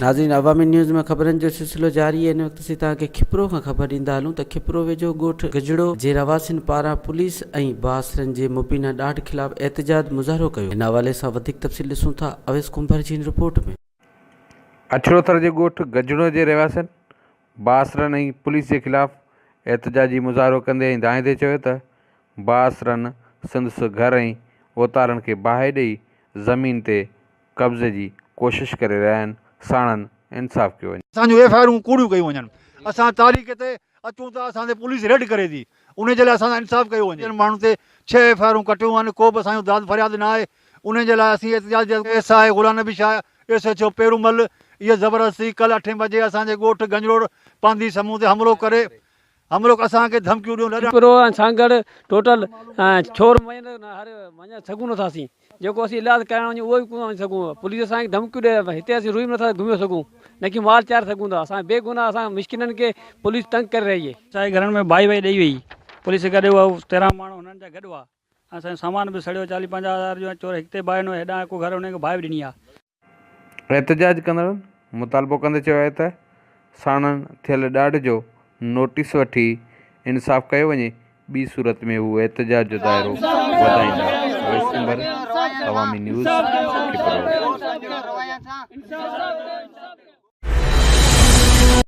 नाज़रीन, अवामी न्यूज़ में ख़बरनि जो सिलसिलो जारी है। इन वक़्त असीं तव्हांखे खिपरो खां ख़बर ॾींदा हलूं त खिपरो वेझो ॻोठ गजड़ो जे रवासियुनि पारां पुलिस ऐं बासरनि जे मुबीना ॾाढ ख़िलाफ़ एहतजाज मुज़ाहिरो कयो। हिन हवाले सां वधीक तफ़सील ॾिसूं था अवेस कुंभर जी रिपोर्ट में। अछड़ोथर जे ॻोठ गजड़ो जे रवासियुनि बासरनि ऐं पुलिस जे ख़िलाफ़ एहतजाजी मुज़ाहिरो कंदे ऐं दाहिंदे चयो त बासरनि संदसि घर ऐं ओतारनि खे बाहि ॾेई ज़मीन ते कब्ज़े जी कोशिश करे रहिया आहिनि। साणनि इंसाफ़ कयो वञे। असांजूं एफआईआरूं कूड़ियूं कयूं वञनि। असां तारीख़ ते अचूं था, असांजे पुलिस रेड करे थी, उन जे लाइ असां इंसाफ़ कयो वञे। माण्हुनि ते 6 एफआईआरूं कटियूं आहिनि, को बि असांजो दाद फरियाद न आहे। उन जे लाइ असीं एहतजाज एस आहे गुलाम नबी शाह SHO पेरूमल इहे ज़बरदस्ती कल्ह 8 बजे असांजे ॻोठ गंजरोड पांधी समूह ते हमलो असांखे धमकियूं ॾियूं। सांगड़ टोटल छोर वञी सघूं नथा असीं, जेको असीं इलाज कराइण वञूं उहो बि कोन वञी सघूं। पुलिस असांखे धमकियूं ॾिए, हिते असीं रुई नथा घुमी सघूं, न कि माल चार सघूं था। असां बेगुनाह असां मिस्किननि खे पुलिस तंग करे रही आहे। असांजे घरनि में भाई ॾेई वई, पुलिस गॾु उहा 13 माण्हू हुननि जा गॾु हुआ। असांजो सामान बि सड़ियो, 40-50 हज़ार जो चोर हिते बाहि नो हेॾां को घर हुनखे बाहि बि ॾिनी आहे। एहतजाज कंदड़नि मुतालबो कंदे चयो आहे त साणनि थियल ॾाढ जो नोटिस वठी इंसाफ़ कयो वञे, ॿी सूरत में हू एहतजाज जो दाइरो वधाईंदा। अवामी न्यूज़ खिपरो।